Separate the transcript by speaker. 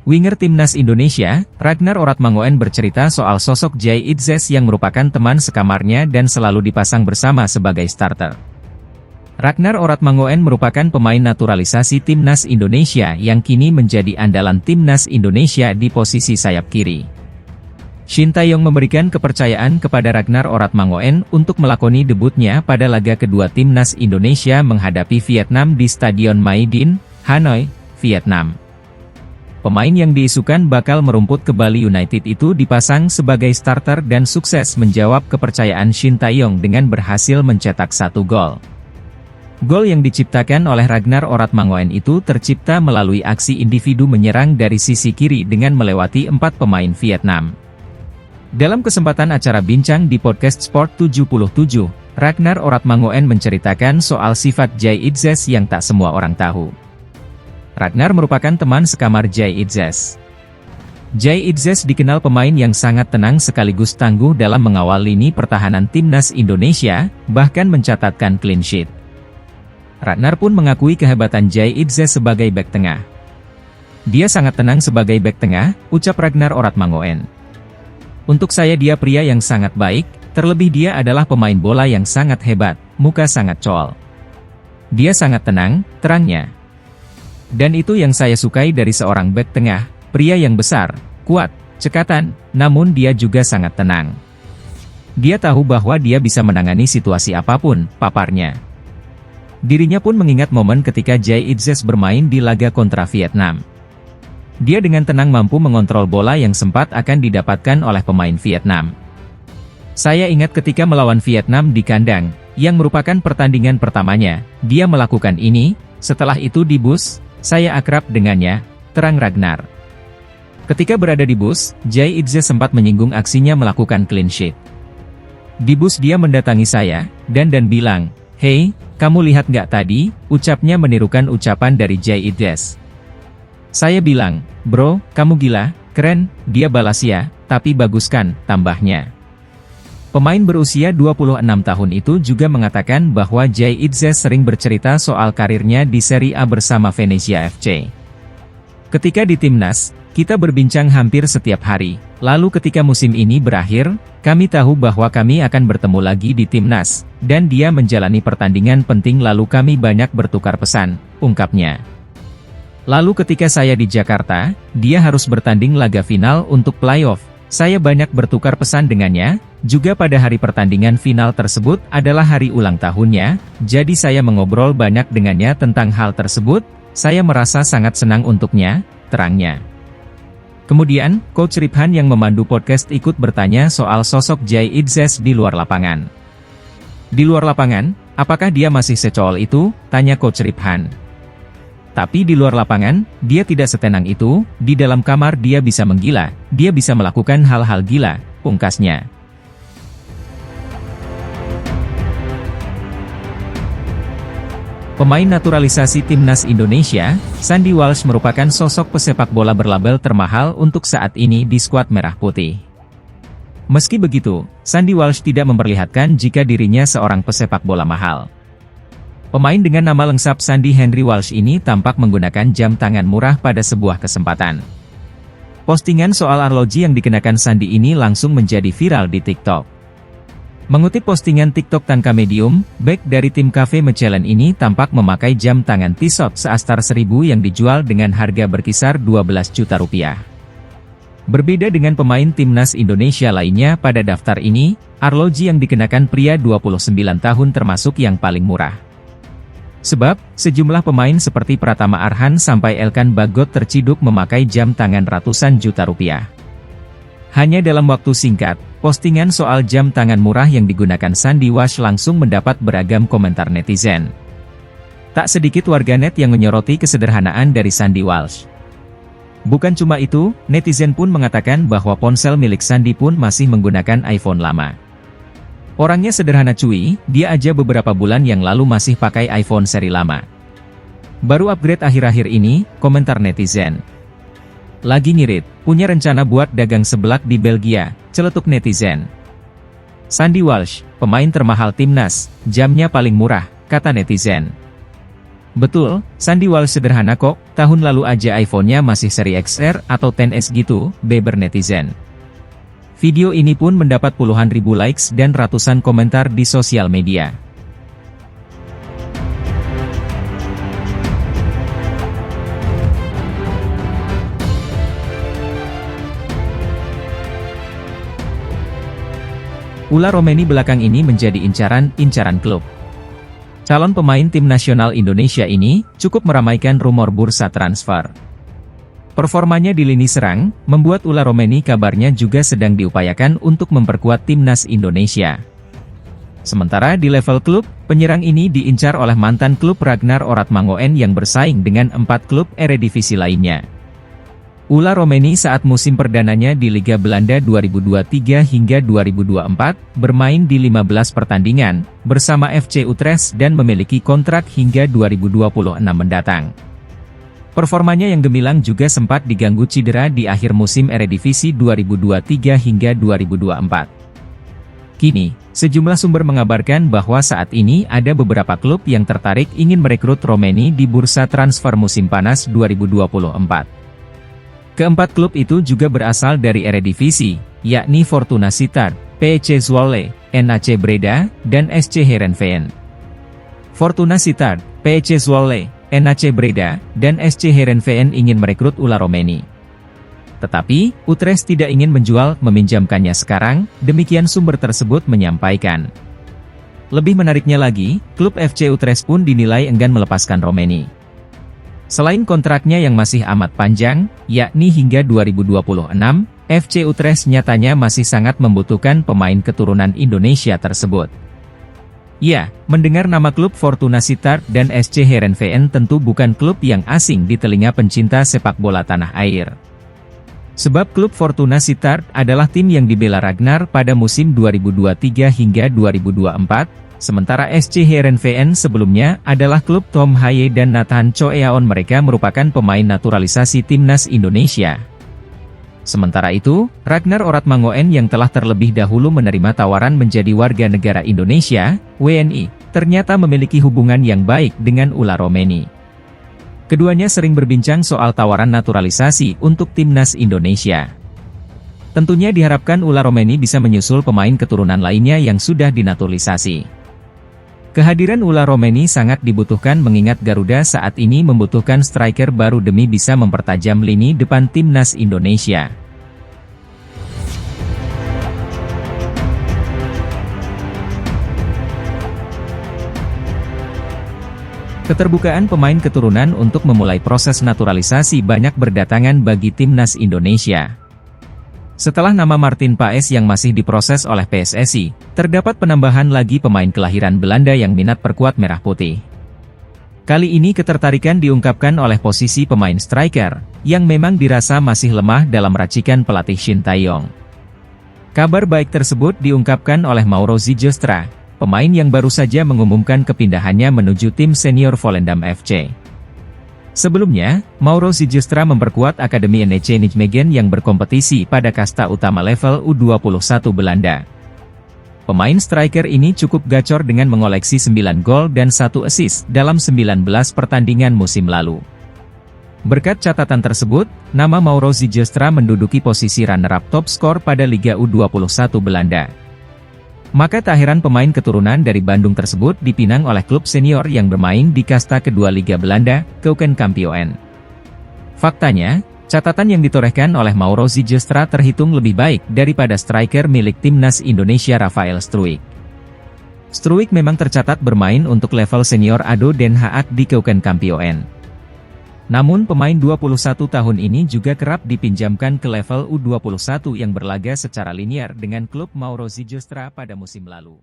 Speaker 1: Winger Timnas Indonesia, Ragnar Oratmangoen bercerita soal sosok Jay Itzes yang merupakan teman sekamarnya dan selalu dipasang bersama sebagai starter. Ragnar Oratmangoen merupakan pemain naturalisasi Timnas Indonesia yang kini menjadi andalan Timnas Indonesia di posisi sayap kiri. Shin Tae-yong memberikan kepercayaan kepada Ragnar Oratmangoen untuk melakoni debutnya pada laga kedua Timnas Indonesia menghadapi Vietnam di Stadion Mai Dinh, Hanoi, Vietnam. Pemain yang diisukan bakal merumput ke Bali United itu dipasang sebagai starter dan sukses menjawab kepercayaan Shin Tae-yong dengan berhasil mencetak 1 gol. Gol yang diciptakan oleh Ragnar Oratmangoen itu tercipta melalui aksi individu menyerang dari sisi kiri dengan melewati 4 pemain Vietnam. Dalam kesempatan acara bincang di podcast Sport 77, Ragnar Oratmangoen menceritakan soal sifat Jay Itzes yang tak semua orang tahu. Ragnar merupakan teman sekamar Jay Itzes. Jay Itzes dikenal pemain yang sangat tenang sekaligus tangguh dalam mengawal lini pertahanan Timnas Indonesia, bahkan mencatatkan clean sheet. Ragnar pun mengakui kehebatan Jay Itzes sebagai bek tengah. Dia sangat tenang sebagai bek tengah, ucap Ragnar Oratmangoen. Untuk saya dia pria yang sangat baik, terlebih dia adalah pemain bola yang sangat hebat, muka sangat cool. Dia sangat tenang, terangnya. Dan itu yang saya sukai dari seorang bek tengah, pria yang besar, kuat, cekatan, namun dia juga sangat tenang. Dia tahu bahwa dia bisa menangani situasi apapun, paparnya. Dirinya pun mengingat momen ketika Jay Itzes bermain di laga kontra Vietnam. Dia dengan tenang mampu mengontrol bola yang sempat akan didapatkan oleh pemain Vietnam. Saya ingat ketika melawan Vietnam di kandang, yang merupakan pertandingan pertamanya, dia melakukan ini, setelah itu di bus, saya akrab dengannya, terang Ragnar. Ketika berada di bus, Jay Itzes sempat menyinggung aksinya melakukan clean sheet. Di bus dia mendatangi saya, dan bilang, "Hei, kamu lihat nggak tadi?" Ucapnya menirukan ucapan dari Jay Itzes. Saya bilang, "Bro, kamu gila, keren," dia balas ya, "tapi bagus kan," tambahnya. Pemain berusia 26 tahun itu juga mengatakan bahwa Jay Itzes sering bercerita soal karirnya di Serie A bersama Venezia FC. Ketika di Timnas, kita berbincang hampir setiap hari, lalu ketika musim ini berakhir, kami tahu bahwa kami akan bertemu lagi di Timnas, dan dia menjalani pertandingan penting lalu kami banyak bertukar pesan, ungkapnya. Lalu ketika saya di Jakarta, dia harus bertanding laga final untuk playoff. Saya banyak bertukar pesan dengannya, juga pada hari pertandingan final tersebut adalah hari ulang tahunnya, jadi saya mengobrol banyak dengannya tentang hal tersebut, saya merasa sangat senang untuknya, terangnya. Kemudian, Coach Riphan yang memandu podcast ikut bertanya soal sosok Jay Itzes di luar lapangan. Di luar lapangan, apakah dia masih secol itu? Tanya Coach Riphan. Tapi di luar lapangan, dia tidak setenang itu, di dalam kamar dia bisa menggila, dia bisa melakukan hal-hal gila, pungkasnya. Pemain naturalisasi Timnas Indonesia, Sandy Walsh merupakan sosok pesepak bola berlabel termahal untuk saat ini di skuad Merah Putih. Meski begitu, Sandy Walsh tidak memperlihatkan jika dirinya seorang pesepak bola mahal. Pemain dengan nama lengkap Sandy Henry Walsh ini tampak menggunakan jam tangan murah pada sebuah kesempatan. Postingan soal arloji yang dikenakan Sandy ini langsung menjadi viral di TikTok. Mengutip postingan TikTok Tanka Medium, bek dari tim Cafe Michelin ini tampak memakai jam tangan Tissot seastar 1000 yang dijual dengan harga berkisar 12 juta rupiah. Berbeda dengan pemain Timnas Indonesia lainnya pada daftar ini, arloji yang dikenakan pria 29 tahun termasuk yang paling murah. Sebab, sejumlah pemain seperti Pratama Arhan sampai Elkan Bagot terciduk memakai jam tangan ratusan juta rupiah. Hanya dalam waktu singkat, postingan soal jam tangan murah yang digunakan Sandy Walsh langsung mendapat beragam komentar netizen. Tak sedikit warganet yang menyoroti kesederhanaan dari Sandy Walsh. Bukan cuma itu, netizen pun mengatakan bahwa ponsel milik Sandy pun masih menggunakan iPhone lama. Orangnya sederhana cuy, dia aja beberapa bulan yang lalu masih pakai iPhone seri lama. Baru upgrade akhir-akhir ini, komentar netizen. Lagi ngirit, punya rencana buat dagang seblak di Belgia, celetuk netizen. Sandy Walsh, pemain termahal timnas, jamnya paling murah, kata netizen. Betul, Sandy Walsh sederhana kok, tahun lalu aja iPhone-nya masih seri XR atau XS gitu, beber netizen. Video ini pun mendapat puluhan ribu likes dan ratusan komentar di sosial media. Ula Romeni belakang ini menjadi incaran klub. Calon pemain tim nasional Indonesia ini cukup meramaikan rumor bursa transfer. Performanya di lini serang, membuat Ula Romeni kabarnya juga sedang diupayakan untuk memperkuat timnas Indonesia. Sementara di level klub, penyerang ini diincar oleh mantan klub Ragnar Oratmangoen yang bersaing dengan 4 klub Eredivisie lainnya. Ula Romeni saat musim perdananya di Liga Belanda 2023 hingga 2024, bermain di 15 pertandingan, bersama FC Utrecht dan memiliki kontrak hingga 2026 mendatang. Performanya yang gemilang juga sempat diganggu cedera di akhir musim Eredivisie 2023 hingga 2024. Kini, sejumlah sumber mengabarkan bahwa saat ini ada beberapa klub yang tertarik ingin merekrut Romeni di bursa transfer musim panas 2024. Keempat klub itu juga berasal dari Eredivisie, yakni Fortuna Sittard, PEC Zwolle, NAC Breda, dan SC Heerenveen. Fortuna Sittard, PEC Zwolle, NAC Breda, dan SC Heerenveen ingin merekrut Ula Romeni. Tetapi, Utrecht tidak ingin menjual meminjamkannya sekarang, demikian sumber tersebut menyampaikan. Lebih menariknya lagi, klub FC Utrecht pun dinilai enggan melepaskan Romeni. Selain kontraknya yang masih amat panjang, yakni hingga 2026, FC Utrecht nyatanya masih sangat membutuhkan pemain keturunan Indonesia tersebut. Ya, mendengar nama klub Fortuna Sittard dan SC Heerenveen tentu bukan klub yang asing di telinga pencinta sepak bola tanah air. Sebab klub Fortuna Sittard adalah tim yang dibela Ragnar pada musim 2023 hingga 2024, sementara SC Heerenveen sebelumnya adalah klub Tom Haye dan Nathan Choeaon, mereka merupakan pemain naturalisasi timnas Indonesia. Sementara itu, Ragnar Oratmangoen yang telah terlebih dahulu menerima tawaran menjadi warga negara Indonesia, WNI, ternyata memiliki hubungan yang baik dengan Ula Romeni. Keduanya sering berbincang soal tawaran naturalisasi untuk timnas Indonesia. Tentunya diharapkan Ula Romeni bisa menyusul pemain keturunan lainnya yang sudah dinaturalisasi. Kehadiran Ula Romeni sangat dibutuhkan mengingat Garuda saat ini membutuhkan striker baru demi bisa mempertajam lini depan timnas Indonesia. Keterbukaan pemain keturunan untuk memulai proses naturalisasi banyak berdatangan bagi timnas Indonesia. Setelah nama Martin Paes yang masih diproses oleh PSSI, terdapat penambahan lagi pemain kelahiran Belanda yang minat perkuat merah putih. Kali ini ketertarikan diungkapkan oleh posisi pemain striker, yang memang dirasa masih lemah dalam racikan pelatih Shin Tae-yong. Kabar baik tersebut diungkapkan oleh Mauro Zijlstra, pemain yang baru saja mengumumkan kepindahannya menuju tim senior Volendam FC. Sebelumnya, Mauro Zijlstra memperkuat Akademi NEC Nijmegen yang berkompetisi pada kasta utama level U21 Belanda. Pemain striker ini cukup gacor dengan mengoleksi 9 gol dan 1 assist dalam 19 pertandingan musim lalu. Berkat catatan tersebut, nama Mauro Zijlstra menduduki posisi runner-up top skor pada Liga U21 Belanda. Maka tak heran pemain keturunan dari Bandung tersebut dipinang oleh klub senior yang bermain di kasta kedua Liga Belanda, Keukenkampioen. Faktanya, catatan yang ditorehkan oleh Mauro Zijlstra terhitung lebih baik daripada striker milik timnas Indonesia Rafael Struijk. Struijk memang tercatat bermain untuk level senior ADO Den Haag di Keukenkampioen. Namun pemain 21 tahun ini juga kerap dipinjamkan ke level U21 yang berlaga secara linier dengan klub Mauro Zijlstra pada musim lalu.